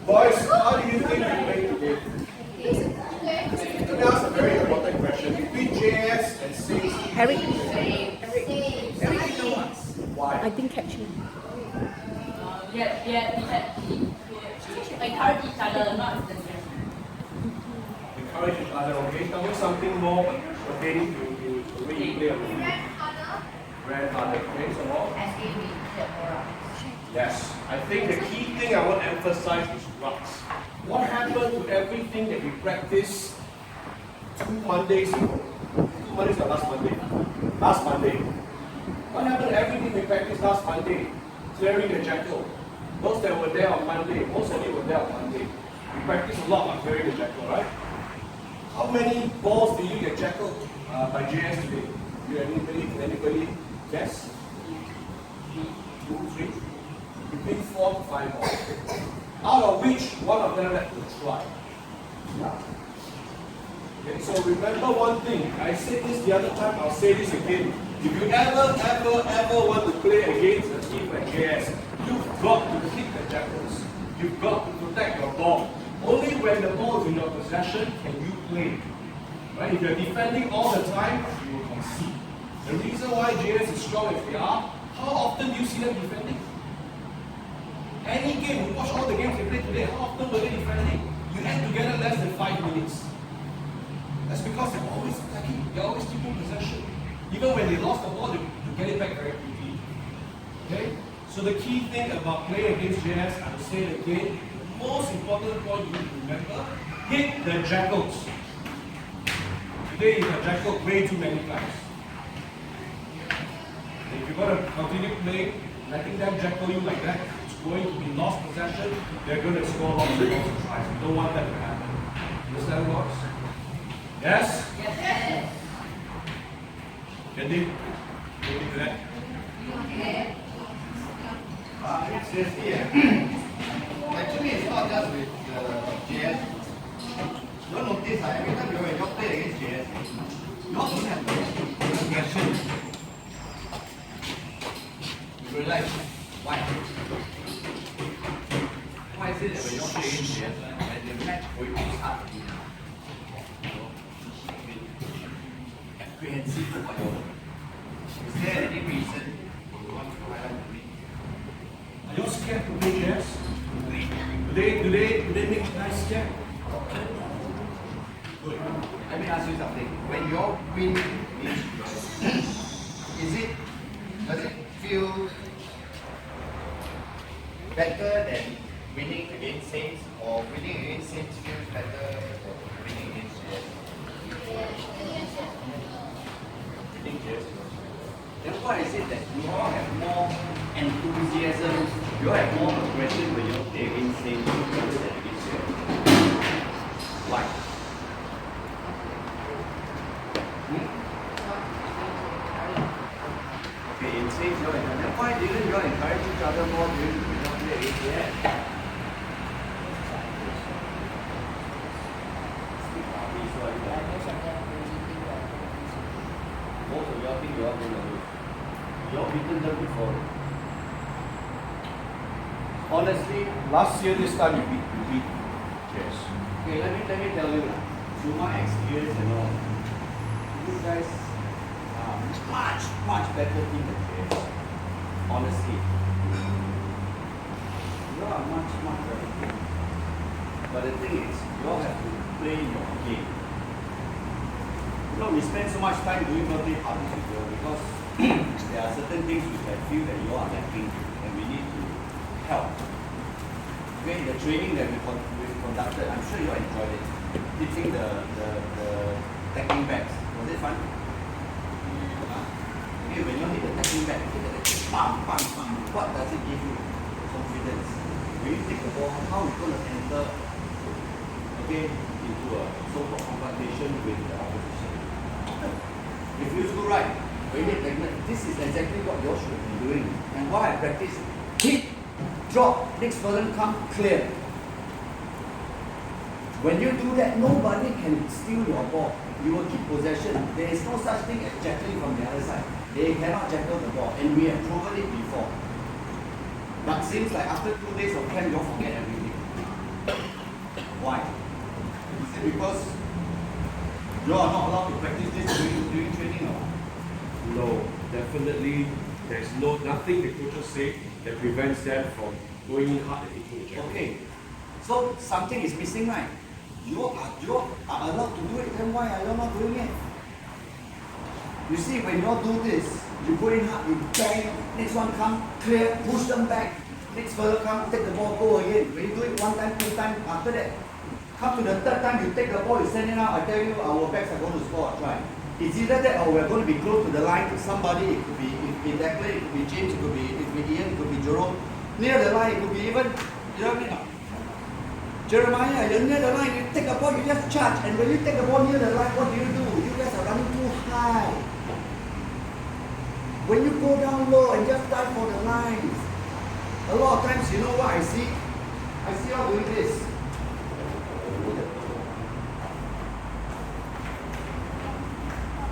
Boys, how do you think we play today? Let me ask a very important question. Between JS and Sings, Harry, why? I didn't catch you. Encourage each other, not the Encourage each other, okay? Tell me something more pertaining to the way you play a movie. Grandfather, okay? Some more? Yes. I think the key thing I want to emphasize is ruts. What happened to everything that we practiced 2 Mondays ago? 2 Mondays or last Monday? Last Monday. What happened to everything we practiced last Monday? Clearing the jackal. Those that were there on Monday, most of you were there on Monday. We practiced a lot on clearing the jackal, right? How many balls did you get jackaled by JS today? You anybody guess? 2, 3? Between 4 to 5 balls. Out of which one of them left to try. Yeah. Okay, so remember one thing. I said this the other time, I'll say this again. If you ever want to play against a team like JS, you've got to kick the jackals. You've got to protect your ball. Only when the ball is in your possession can you play. Right? If you're defending all the time, you will concede. The reason why JS is strong as they are, how often do you see them defending? Any game, you watch all the games they play today, how often were they defending? You end together less than 5 minutes. That's because they're always attacking, they're always keeping possession. Even when they lost the ball, they get it back very quickly. Okay? So the key thing about playing against JS, I will say it again, the most important point you need to remember, hit the jackals. Today is a jackal way too many times. If you're going to continue playing, letting them jackal you like that, it's going to be lost possession, they're going to score lots and lots of tries. You don't want that to happen. Understand, boys? Yes? Yes. Candy? Can you do that? Seriously, actually it's not just with JS. You don't notice every time you play against JS, you don't have the aggression. You realize why? Why is it that when you play against JS, when the match for you is hard, apprehensive over your. Is there any reason you want to highlight to me? Are you scared to play JS? Do they make you guys scared? Good. Let me ask you something. When you win does it feel better than winning against Saints, or winning against Saints feels better than winning against JS? Winning JS. Then why is it that you all have more enthusiasm, you all have more aggression when you all play against Saints rather than against JS? Why? Okay, in Saints you all encourage. Then why didn't you all encourage each other more during the play against JS? Most of y'all think you all going to lose. You all beaten them before. Honestly, Last year, this time you beat JS. okay, let me tell you, through my experience and all, you guys are much better team than JS. Honestly. You all are much better team. But the thing is, you all have to play your game. You know, we spend so much time doing birthday parties with you all because there are certain things which I feel that you all are lacking and we need to help. Okay, the training that we conducted, I'm sure you all enjoyed it. Teaching the tackling backs. Was it fun? Okay, when you hit the tackling back, bam, bam, bam, what does it give you? Confidence. When you take the ball, how are you going to enter into a so-called confrontation with the opposition? It feels good, right? When you hit this is exactly what you all should be doing. And what I practice, hit, drop, next person come, clear. When you do that, nobody can steal your ball. You will keep possession. There is no such thing as jackling from the other side. They cannot jackal the ball, and we have proven it before. But seems like after 2 days of camp, you all forget everything. it because you are not allowed to practice this during training or? No, definitely there's nothing the coaches say that prevents them from going in hard and hitting the jacket. Okay, so something is missing, right? You are allowed to do it, then why are you not doing it? You see, when you all do this, you go in hard, you bang, next one come, clear, push them back, next further come, take the ball, go again. When you do it one time, two times, after that, come to the third time, you take the ball, you send it out, I tell you, our backs are going to score a try. It's either that or we're going to be close to the line, somebody, it could be, if Declan, it could be James, it could be Ian, it could be Jerome. Near the line, it could be even, you know what I mean? Jeremiah, you're near the line, you take the ball, you just charge. And when you take the ball near the line, what do? You guys are running too high. When you go down low and just dive for the lines, a lot of times, you know what I see? I see y'all doing this.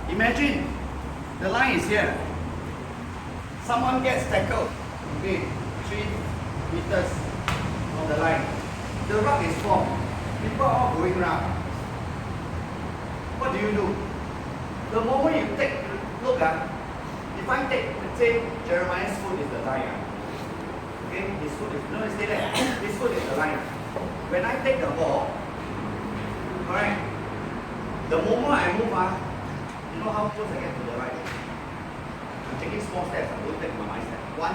Imagine, the line is here. Someone gets tackled, okay, 3 meters on the line. The ruck is formed. People are all going around. What do? The moment you take, look if I take, let's say Jeremiah's foot is the line, okay, his foot is, no, stay there, his foot is the line. When I take the ball, alright, the moment I move, you know how close I get to the line? I'm taking small steps, I don't take my step. 1,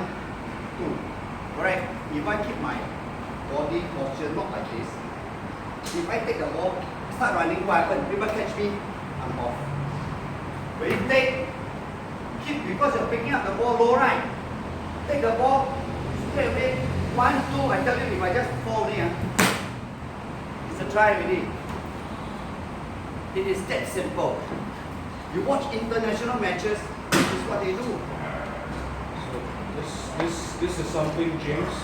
2, alright, if I keep my body posture not like this, if I take the ball, start running, what happens? People catch me, I'm off. When you take, keep, because you're picking up the ball low, right? Take the ball, straight away, 1, 2, I tell you, if I just fall here, it's a try already. It is that simple. You watch international matches, this is what they do. So this is something, James,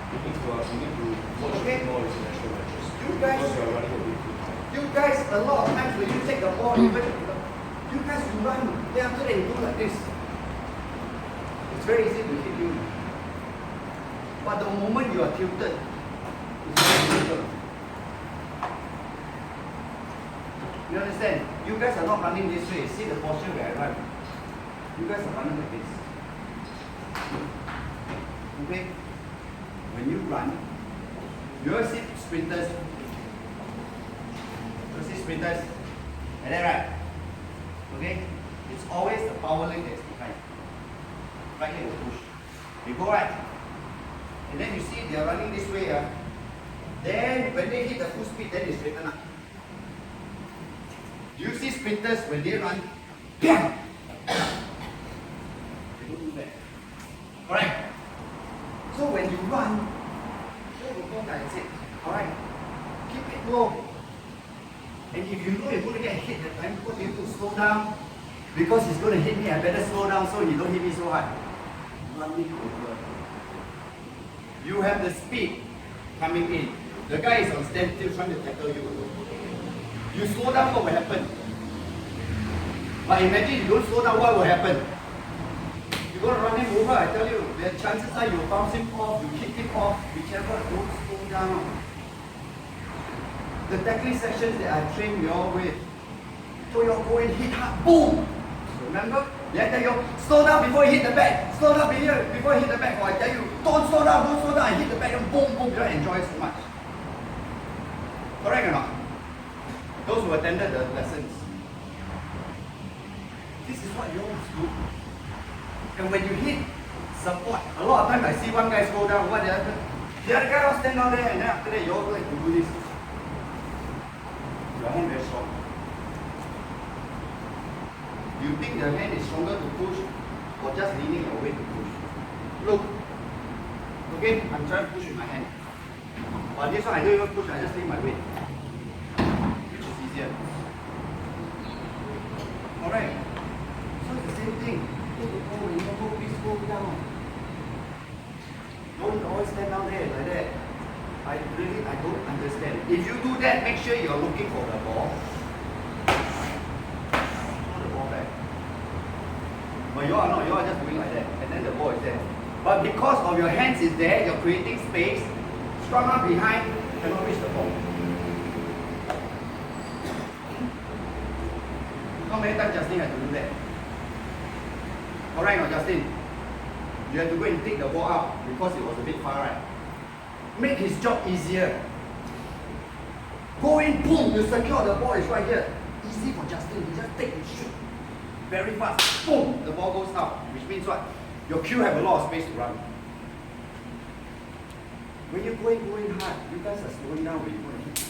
you need to watch more international matches. Because you are running a bit too high. You guys, a lot of times when you take the ball, even you guys you run, then after that you do like this. It's very easy to hit you. But the moment you are tilted, it's very difficult. You understand? You guys are not running this way. See the posture where I run. You guys are running like this. Okay? When you run, you will see sprinters. You see sprinters. Like that, right? Okay? It's always the power leg that's behind. Right leg will push. They go right. And then you see they are running this way. Then when they hit the full speed, then they straighten up. Do you see sprinters when they run? Bam! They don't do that. Alright? So when you run, that's it. Alright? Keep it low. And if you know you're going to get hit that time, what do you do? Slow down. Because he's going to hit me, I better slow down so he don't hit me so hard. Running over. You have the speed coming in. The guy is on standstill trying to tackle you. You slow down, what will happen? But imagine you don't slow down, what will happen? You're going to run him over, I tell you. The chances are you bounce him off, you kick him off, whichever, don't slow down. The tackling sections that I train you all with, so you all go and hit hard, boom! Remember? I tell you, slow down before you hit the back. Slow down before you hit the back. Or I tell you, don't slow down, I hit the back and boom, boom, you don't enjoy it so much. Correct or not? Those who attended the lessons. This is what you always do. And when you hit support, a lot of times I see one guy slow down, what the other? The other guy will stand down there and then after that you all like to do this. Your hand very strong. You think the hand is stronger to push or just leaning your weight to push? Look. Okay, I'm trying to push with my hand. But this one I don't even push, I just lean my weight. Which is easier. Alright. So it's the same thing. Take the ball, when you go, please go down. Don't always stand down there like that. I don't understand. If you do that, make sure you're looking for the ball. Throw the ball back. But you are not, you are just doing like that. And then the ball is there. But because of your hands is there, you're creating space. Strong up behind, cannot reach the ball. How many times Justin had to do that? Correct or Justin? You have to go and take the ball out because it was a bit far right. Make his job easier. Go in, boom, you secure the ball is right here. Easy for Justin, he just take and shoot. Very fast, boom, the ball goes out. Which means what? Your queue have a lot of space to run. When you're going hard, you guys are slowing down when you're going to hit.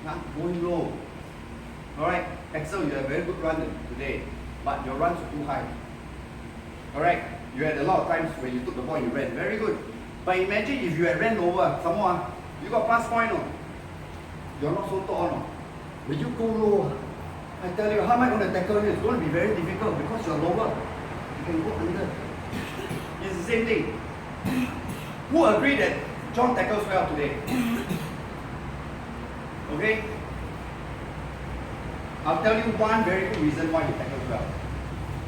Not going low. Alright, Axel, you have a very good run today, but your runs are too high. Alright, you had a lot of times when you took the ball and you ran. Very good. But imagine if you had ran over someone, you got plus point. No? You're not so tall. No? When you go low, I tell you, how am I going to tackle you? It's going to be very difficult because you're lower. You can go under. It's the same thing. Who agree that John tackles well today? Okay? I'll tell you one very good reason why he tackles well.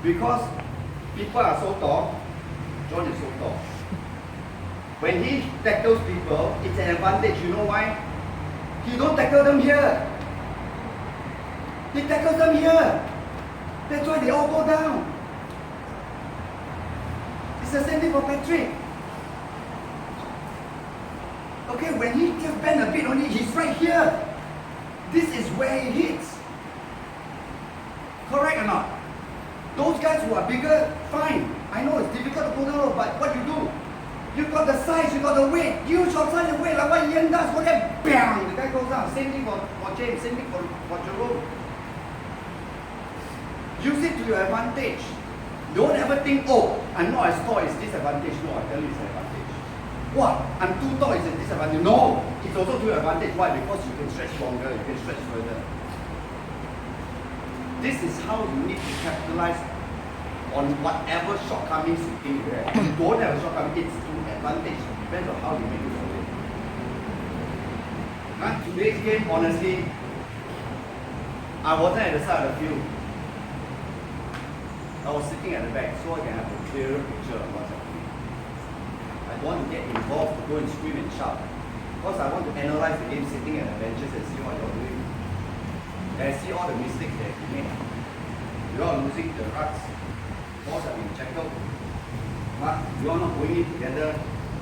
Because people are so tall, John is so tall. When he tackles people, it's an advantage. You know why? He don't tackle them here. He tackles them here. That's why they all go down. It's the same thing for Patrick. Okay, when he just bend a bit only, he's right here. This is where he hits. Correct or not? Those guys who are bigger, fine. I know it's difficult to go down, but what you do? You got the size, you got the weight. Use your size and weight like what Ian does. Go there, bang! The guy goes down. Same thing for James, same thing for Jerome. Use it to your advantage. Don't ever think, oh, I'm not as tall, it's disadvantage. No, I tell you it's an advantage. What? I'm too tall, it's a disadvantage. No, it's also to your advantage. Why? Because you can stretch longer, you can stretch further. This is how you need to capitalize on whatever shortcomings you think you have. If you don't have a shortcoming, it's to advantage. It depends on how you make use of it. Now, today's game, honestly, I wasn't at the side of the field. I was sitting at the back so I can have a clearer picture of what's happening. I don't want to get involved to go and scream and shout. Because I want to analyze the game sitting at the benches and see what you're doing. And see all the mistakes that you made. You are losing the ruts. Balls have been checked out. You are not going in together.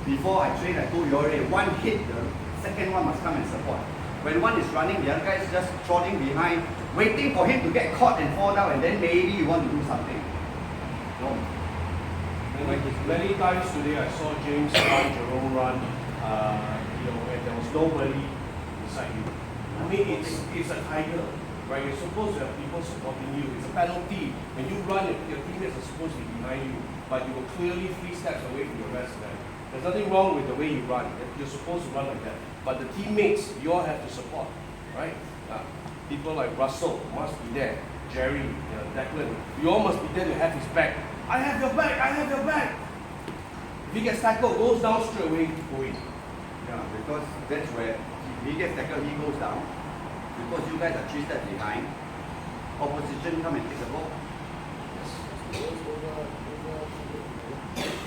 Before I trained, I told you already, one hit, the second one must come and support. When one is running, the other guy is just trotting behind, waiting for him to get caught and fall down, and then maybe you want to do something. No. Many times today I saw James run, Jerome run, when there was nobody beside you. I mean, it's a tiger, right? You're supposed to have people supporting you. It's a penalty. When you run, your teammates are supposed to be behind you, but you were clearly 3 steps away from your rest man. There's nothing wrong with the way you run. You're supposed to run like that. But the teammates, you all have to support, right? People like Russell must be there. Jerry, Declan, you all must be there to have his back. I have your back, I have your back. If he gets tackled, goes down straight away, go in. Yeah, because that's where if he gets tackled, he goes down. Because you guys are 3 steps behind. Opposition come and take the ball.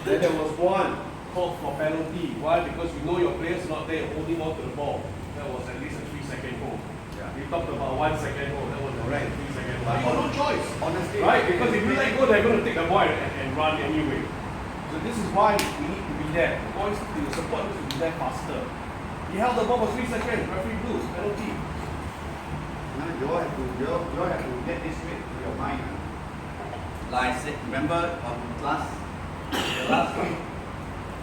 Then there was one called for penalty. Why? Because you know your player's not there holding on to the ball. That was at least a 3-second goal. Yeah. We talked about 1 second goal. That was Correct. 3-second goal. You got no choice. Honestly, Right? Because if you let go, they're going to take the ball and run anyway. So this is why we need to be there. The boys, the support needs to be there faster. He held the ball for 3 seconds. Referee blew. Penalty. now you all have to get this straight to your mind. Like I said, remember the last week,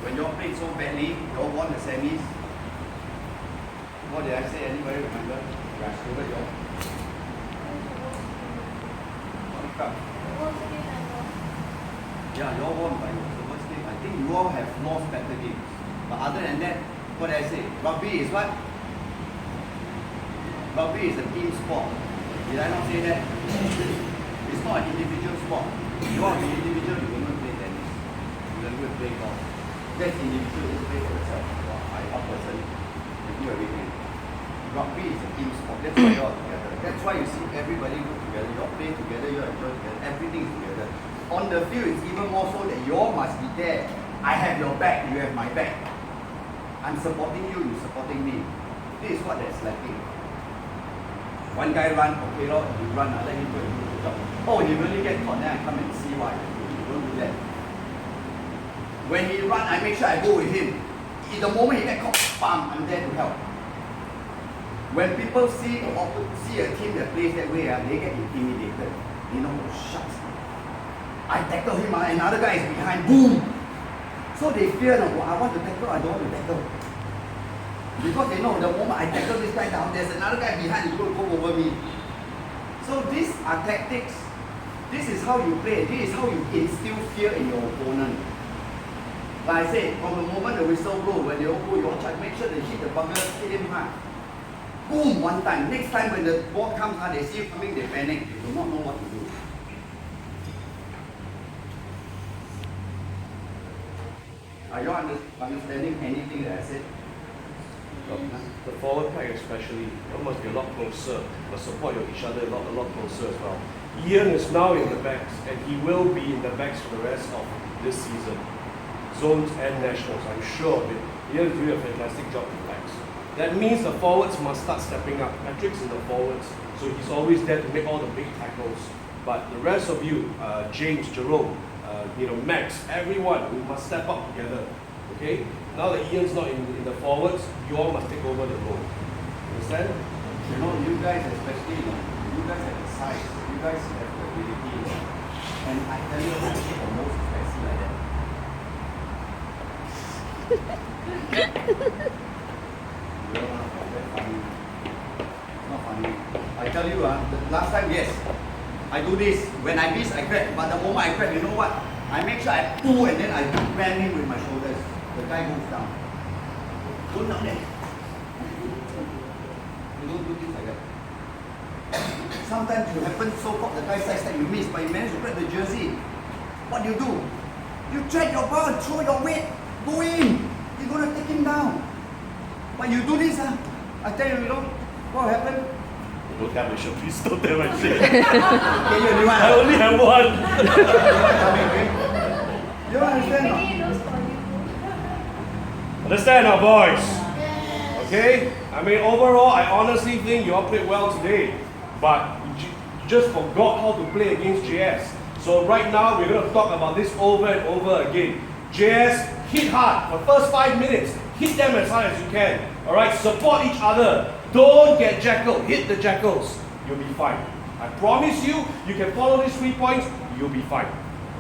when you all played so badly, you all won the semis. What did I say? Anybody remember? I scolded you all. Yeah, you all won, but it was the worst game. I think you all have lost better games. But other than that, what did I say? Rugby is what? Rugby is a team sport. Did I not say that? It's not an individual sport. You want to be individual, you don't play tennis. You don't go and play golf. That's individual, you play for yourself. I one person, you do everything. Rugby is a team sport. That's why you're all together. That's why you see everybody go together. You all play together, you all enjoy together. Everything is together. On the field, it's even more so that you all must be there. I have your back, you have my back. I'm supporting you, you're supporting me. This is what that's lacking. One guy run, okay, lor, you run, I let him go and do the job. Oh, he really get caught, then I come and see why. You don't do that. When he run, I make sure I go with him. In the moment he get caught, bam, I'm there to help. When people see a team that plays that way, they get intimidated. You know, oh, shucks. I tackle him, another guy is behind, boom! So they fear, no, I want to tackle, I don't want to tackle. Because they know the moment I tackle this guy down, there's another guy behind who's going to go over me. So these are tactics. This is how you play. This is how you instill fear in your opponent. Like I said, from the moment the whistle blows, when they all go, you all try to make sure they hit the bugger, hit him hard. Boom, one time. Next time when the ball comes hard, they see you coming, they panic. They do not know what to do. Are you understanding anything that I said? The forward pack especially, you must be a lot closer, must support each other a lot closer as well. Ian is now in the backs, and he will be in the backs for the rest of this season. Zones and nationals, I'm sure of it. Ian is doing a fantastic job in the backs. That means the forwards must start stepping up. Patrick's in the forwards, so he's always there to make all the big tackles. But the rest of you, James, Jerome, Max, everyone, we must step up together. Okay? Now that Ian's not in the forwards, you all must take over the role. Understand? You know, you guys especially, you guys have the size, you guys have the ability. And I tell you, I think the most spicy like that. You're not funny. It's not funny. I tell you, the last time, yes, I do this. When I miss, I grab. But the moment I grab, you know what? I make sure I pull and then I bend him with my shoulders. The guy goes down. Go down there. You don't do things like that. Sometimes you happen so caught the guy's side step, you miss, but you manage to grab the jersey. What do? You drag your ball, throw your weight, go in. You're gonna take him down. But you do this, I tell you, what will happen? Don't tell my shit, please don't tell my shit. Okay, you want? I only have one. You don't understand? No? Understand now, boys? Okay? I mean, overall, I honestly think you all played well today. But you just forgot how to play against JS. So right now, we're going to talk about this over and over again. JS, hit hard for the first 5 minutes. Hit them as hard as you can. Alright? Support each other. Don't get jackaled. Hit the jackals. You'll be fine. I promise you, you can follow these 3 points, you'll be fine.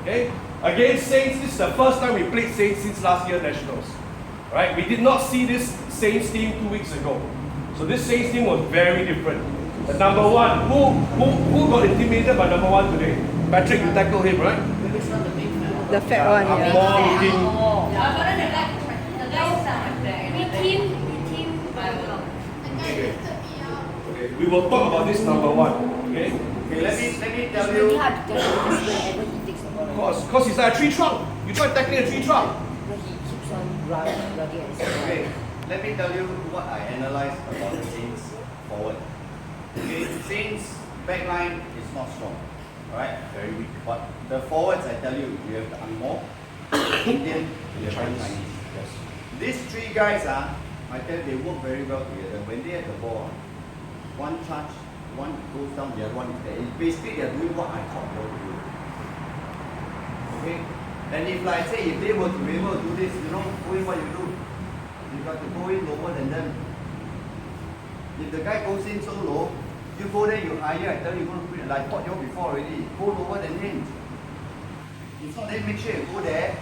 Okay? Against Saints, this is the first time we played Saints since last year Nationals. Right? We did not see this Saints team 2 weeks ago. So this Saints team was very different. The number one, who got intimidated by number one today? Patrick, you tackled him, right? The fat one, I'm yeah. more looking. Okay, we will talk about this number one. Okay? Okay, let me tell you. Of course, because he's like a tree trunk. You try tackling a tree trunk. Okay, let me tell you what I analyzed about the Saints forward. Okay, Saints backline is not strong. Alright? Very weak. But the forwards, I tell you, you have the Angmo, Indian, and the Chinese. Yes. These 3 guys, I tell you, they work very well together. When they have the ball, one touch, one goes down, the other one is there. Basically, they are doing what I taught them to do. Okay? And if, like say, if they were to be able to do this, go in what you do. You got to go in lower than them. If the guy goes in so low, you go there, you higher, I tell you, you're going to put it like I taught you before already. Go lower than him. If not, then make sure you go there,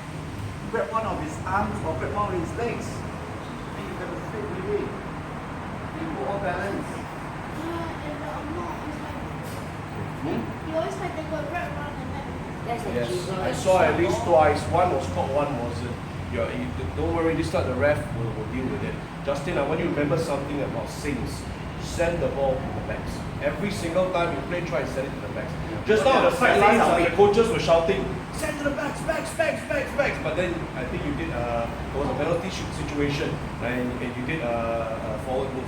grab one of his arms or grab one of his legs. And you can straight with it. You go all balance. You always like to go right around the neck. Yes, I saw at least twice. One was caught, one wasn't. Don't worry, this time the ref will deal with it. Justin, I want you to remember something about Saints. Send the ball to the backs. Every single time you play, try and send it to the backs. Just now on the sidelines, the coaches were shouting, send to the backs. But then I think you did, there was a penalty shoot situation and you did a forward move.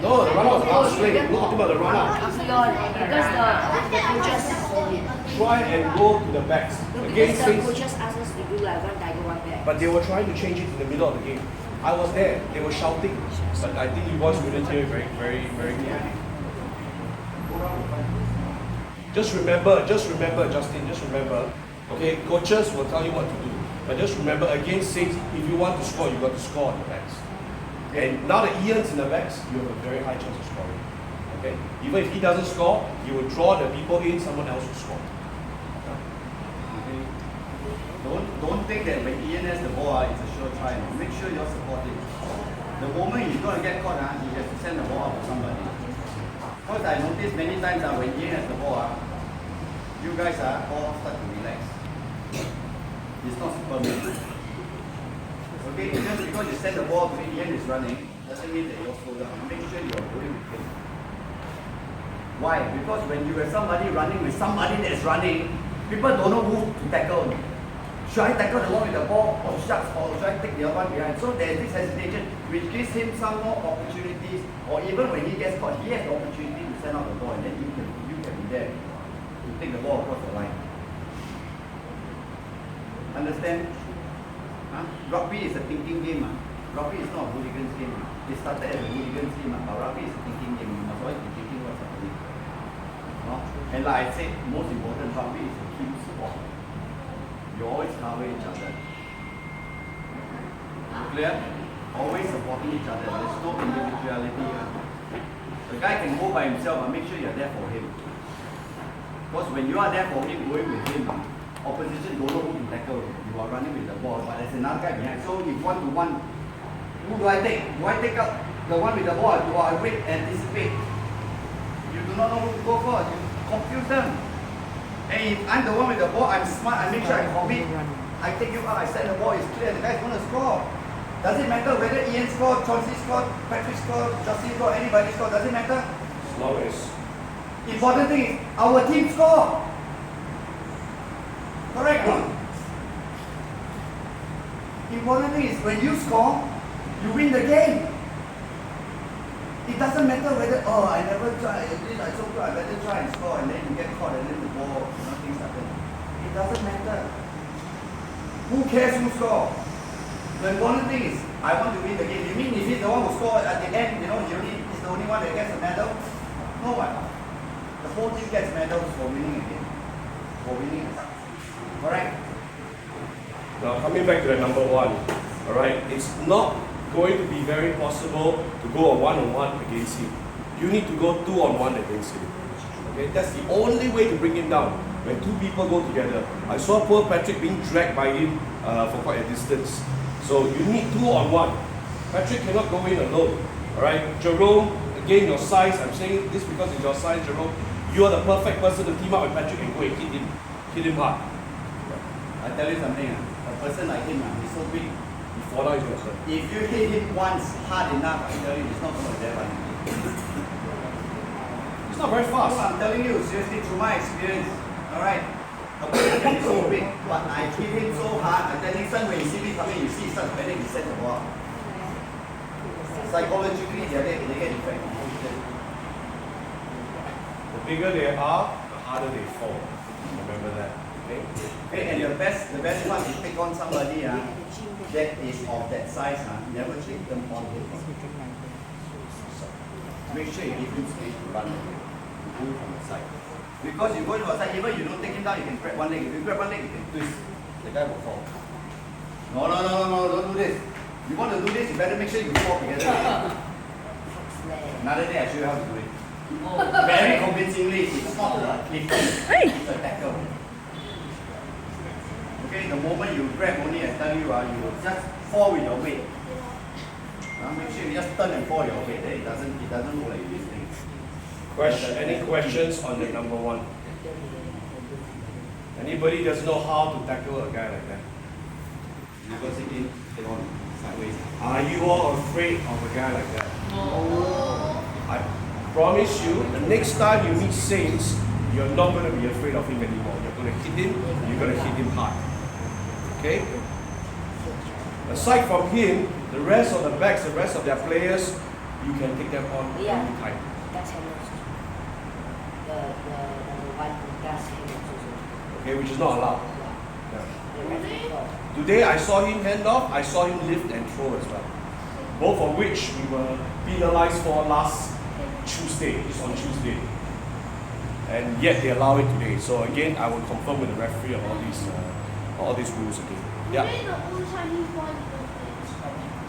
No, the run out was out straight. We're talking about the run out. Try and go to the backs. Against the Saints. coaches asked us to do like one tiger, one back. But they were trying to change it in the middle of the game. I was there. They were shouting, but I think you boys couldn't hear it very, very, very clearly. Just remember, Justin, just remember, okay, coaches will tell you what to do. But just remember, against Saints, if you want to score, you got to score on the backs. And now that Ian's in the backs, you have a very high chance of scoring. Okay? Even if he doesn't score, you will draw the people in, someone else will score. Okay. Don't think that when Ian has the ball, it's a sure try. Make sure you're supporting. The moment he's going to get caught, he has to send the ball out to somebody. Because I noticed many times when Ian has the ball, you guys all start to relax. It's not Superman. Okay, just because you send the ball to Ian is running, doesn't mean that you're slow down. Make sure you're going with him. Why? Because when you have somebody running with somebody that's running, people don't know who to tackle. Should I tackle the one with the ball, or shucks, or should I take the other one behind? So there's this hesitation, which gives him some more opportunities, or even when he gets caught, he has the opportunity to send out the ball, and then you can be there to take the ball across the line. Understand? Huh? Rugby is a thinking game. Rugby is not a hooligan's game. It started as a hooligan's game, but rugby is a thinking game. You must always be thinking what's happening. No? And like I said, most important, rugby is a team sport. You always cover each other. Clear? Always supporting each other. There's no individuality. The guy can go by himself, but make sure you're there for him. Because when you are there for him, going with him, opposition don't know who to tackle. You are running with the ball, but there's another guy behind. So if 1-to-1, who do I take? Do I take up the one with the ball? Do I wait, anticipate? You do not know who to go for. You confuse them. And if I'm the one with the ball, I'm smart, I make sure I commit. I take you out, I set the ball, it's clear, the guy's going to score. Does it matter whether Ian scored, Chauncey scored, Patrick scored, Justin scored, anybody scored, does it matter? As long as. Important thing is, our team score. Correct? Important thing is, when you score, you win the game. It doesn't matter whether, oh, I never try, I so good, I better try and score, and then you get caught, and then the ball, things happen. It doesn't matter. Who cares who scores? The important thing is, I want to win the game. You mean if he's the one who scored at the end, he's the only one that gets a medal? No one. The whole team gets medals for winning a game. For winning a game. Correct? Now coming back to the number one, alright, it's not going to be very possible to go a one-on-one against him. You need to go two-on-one against him. Okay, that's the only way to bring him down. When two people go together. I saw poor Patrick being dragged by him for quite a distance. So you need two-on-one. Patrick cannot go in alone. Alright, Jerome, again your size, I'm saying this because it's your size, Jerome. You are the perfect person to team up with Patrick and go and hit him hard. I tell you something, a person like him, he's so big. Fall down, he's hurt. If you hit him once hard enough, I tell you, it's not going to there running. It's not very No, fast. I'm telling you, seriously, through my experience, alright, a person can be so big, but I hit him so hard, and then next time when you see me coming, you see he starts panic, he sends the ball. Psychologically, they get infected. The bigger they are, the harder they fall. Remember that. Okay? Okay, and the best one is take on somebody that is of that size, never take them on. Make sure you give him space to run, to move from the side. Because you go to the side, even you don't take him down, you can grab one leg. If you grab one leg, you can twist. The guy will fall. No, don't do this. You want to do this, you better make sure you fall together. Another day I show you how to do it. Very convincingly, it's not a cliff, it's a tackle. Okay, the moment you grab only, I tell you, you will just fall with your weight. Make sure you just turn and fall your weight. Then it doesn't look like this thing. Any questions on the number one? Anybody doesn't know how to tackle a guy like that? You go sit in, get on, sideways. Are you all afraid of a guy like that? I promise you, the next time you meet Saints, you're not going to be afraid of him anymore. You're going to hit him, you're going to hit him hard. Okay? Aside from him, the rest of the backs, the rest of their players, you can take them on anytime. That's Hamilton. The one who does Hamilton. Okay, which is not allowed. Yeah. The referee. Today I saw him hand off, I saw him lift and throw as well. both of which we were penalized for last Tuesday, just on Tuesday. And yet they allow it today. So again, I will confirm with the referee on all these rules again. Yeah. Maybe the old Chinese boy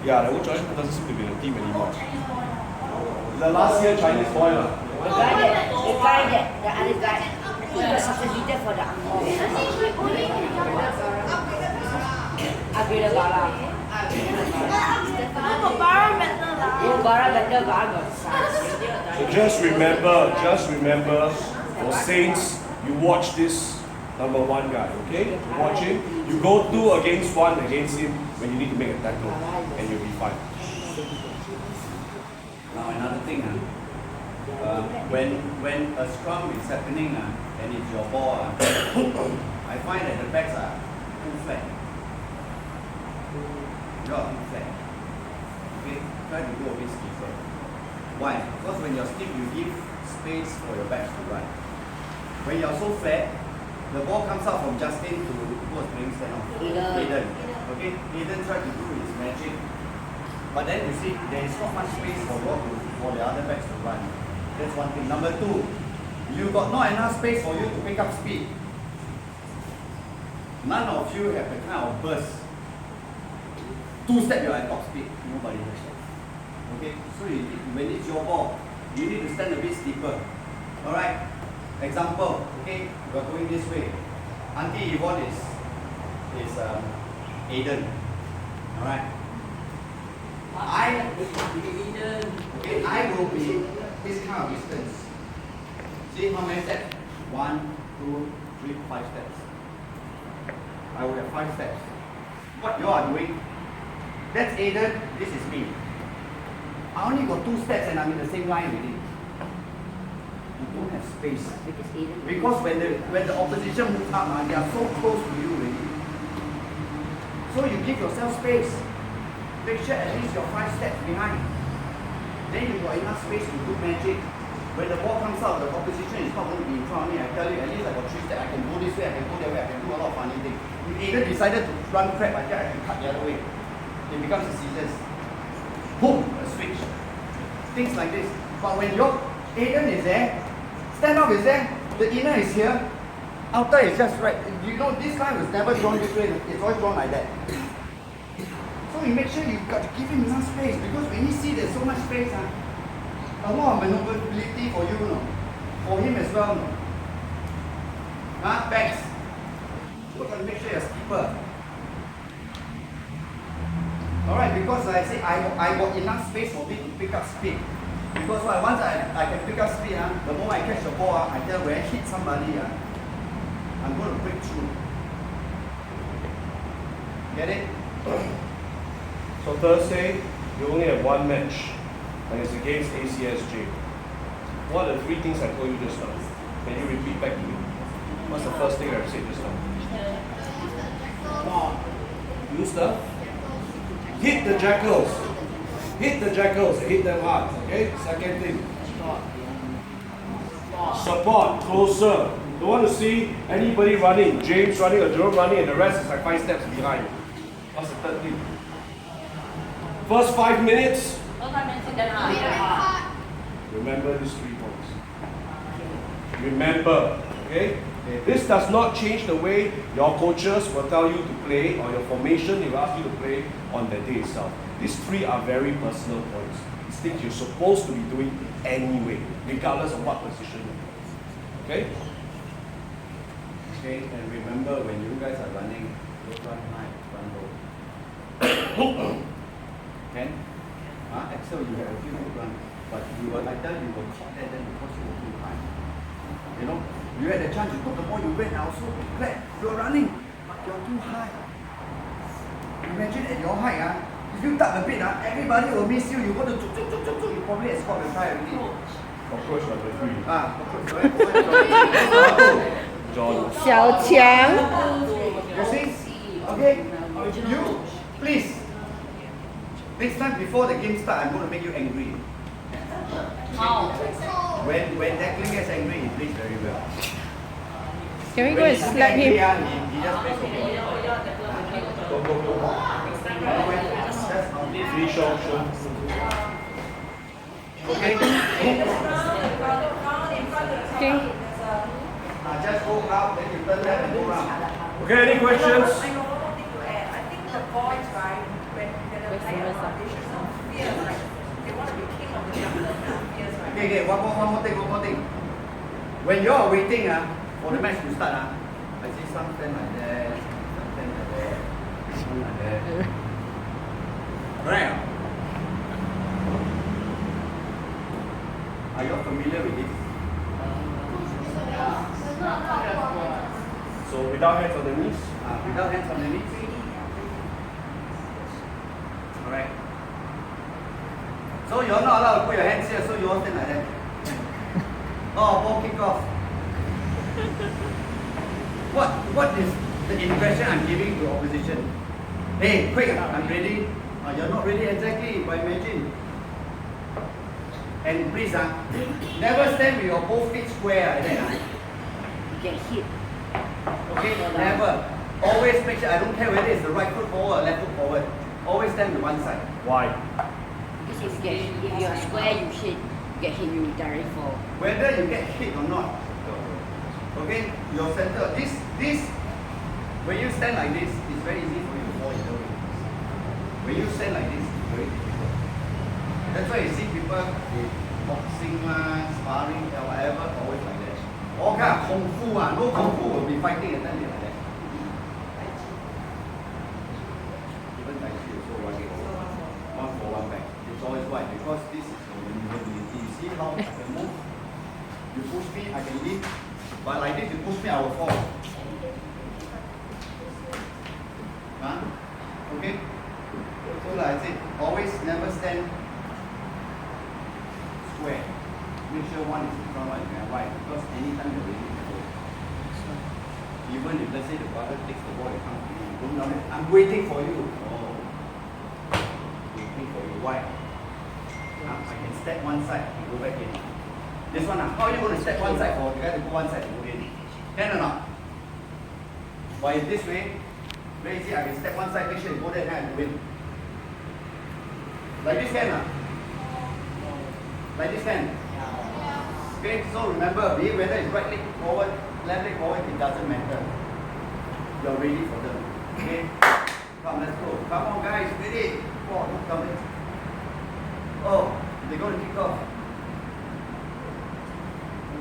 Yeah, the old Chinese boy doesn't seem to be in the team anymore. The last year Chinese boy lah. The guy that, the other guy, he was substituted for the uncle. I think he only can jump Abdul Bara. No, but Bara better lah. Oh, Bara better, Bara got size. So just remember, for Saints, you watch this number 1 guy, okay? You watch him. You go 2 against 1 against him when you need to make a tackle, and you'll be fine. Now another thing, when a scrum is happening and it's your ball, I find that the backs are too flat. You are too flat. Okay, try to go a bit stiffer. Why? Because when you're stiff, you give space for your backs to run. When you're so flat, the ball comes out from Justin to who was playing stand off. Aiden. Okay, Aiden tried to do his magic. But then you see, there is not much space for the other backs to run. That's one thing. Number 2, you got not enough space for you to pick up speed. None of you have the kind of burst. 2 steps you are at top speed. Nobody has that. Okay, so when it's your ball, you need to stand a bit steeper. Alright? Example, okay, we are going this way. Auntie Yvonne is Aiden. Alright? I will be this kind of distance. See how many steps? 1, 2, 3, 5 steps. I will have 5 steps. What you are doing? That's Aiden, this is me. I only got 2 steps and I'm in the same line with him. You don't have space. Because when the opposition moves up, they are so close to you already. So you give yourself space. Make sure at least you're 5 steps behind. Then you got enough space to do magic. When the ball comes out, the opposition is not going to be in front of me. I tell you, at least I got 3 steps. I can go this way, I can go that way, I can do a lot of funny things. If Aiden decided to run crap, I can cut the other way. It becomes a scissors. Boom, a switch. Things like this. But when your Aiden is there, stand up is there, the inner is here, outer is just right. You know, this line was never drawn this way, it's always drawn like that. So you make sure you've got to give him enough space, because when you see there's so much space, a lot of maneuverability for you, no? For him as well. No? Backs. You've got to make sure you're steeper. Alright, because I say I got enough space for me to pick up speed. Because once I can pick up speed, the moment I catch the ball, I tell when I hit somebody, I'm going to break through. Get it? So Thursday, you only have 1 match, and it's against ACSJ. What are the 3 things I told you just now? Can you repeat back to me? What's the first thing I said just now? Use the? Hit the jackals. Hit the jackals. Hit them hard. Okay? Second thing. Support. Closer. Don't want to see anybody running. James running or Jerome running, and the rest is like 5 steps behind. What's the third thing? First 5 minutes. Remember these 3 points. Remember. Okay? This does not change the way your coaches will tell you to play, or your formation they will ask you to play on the day itself. These 3 are very personal points. It's things you're supposed to be doing anyway, regardless of what position you're in. Okay? Okay, and remember when you guys are running, don't run high, run low. Can? Axel, you have a few good runs, but you were like that, you were caught there then because you were too high. You know? You had a chance, you took the ball, you went, I was so glad. You're running, but you're too high. Imagine at your height, if you tuck a bit, everybody will miss you. You go to you probably escort and try everything. Cockroach number 3. John. 小强 You see? Okay? You, please. Next time before the game starts, I'm going to make you angry. When tackling gets angry, he plays very well. Can we go and slap him? He just plays so well. Go. That's how Finish off, sure. Okay? Okay. Just go out, then you turn left and go round. Okay, any questions? I know one more thing to add. I think the boys, right, when they're gonna play a lot, they should not fear, like, they want to be king of the jungle, fears, right? Okay, one more thing. When you are waiting for the match to start, I see some stand like that, some stand like that, some like that. Correct? Are you familiar with this? So without hands on the knees? Without hands on the knees. Correct. So you're not allowed to put your hands here, so you all stand like that. Oh, ball kick off. What is the impression I'm giving to opposition? Hey, quick, I'm ready. You're not ready exactly, but imagine. And please, never stand with your both feet square like that. You get hit. Okay, never. Always make sure, I don't care whether it's the right foot forward or left foot forward. Always stand with one side. Why? Because if you're square, you get hit, you directly fall. Whether you get hit or not. Okay, your center. This, when you stand like this, it's very easy for you to fall either way. When you stand like this, it's very difficult. That's why you see people in boxing, sparring, or whatever, always like that. All kind of kung fu, no kung fu will be fighting and then they like that. Even Tai Chi also one for one back. It's always why, because this is the maneuverability. You see how I can move? You push me, I can leave. But like this, you push me, I will fall. Okay? So like I said, always never stand square. Make sure one is in front, one is in right, because anytime you're ready to go. Even if let's say the brother takes the ball and comes to you, don't know it. I'm waiting for you. Oh. Waiting for you. Why? I can step one side and go back in. This one, how are you going to step one side for the guy to go one side and go in? Can or not? Why is this way? Very easy, I can step one side, make sure you go there and go in. Like this can Like this can? Okay, so remember, whether it's right leg forward, left leg forward, it doesn't matter. You're ready for them. Okay? Come, let's go. Come on guys, ready? Oh, don't come in. Oh, they're going to kick off.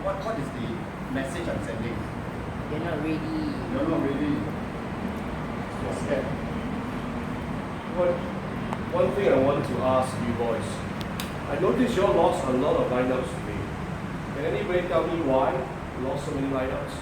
What is the message I'm sending? You're not ready. You're not ready. You're scared. One thing I want to ask you boys. I noticed you all lost a lot of lineups today. Can anybody tell me why you lost so many lineups?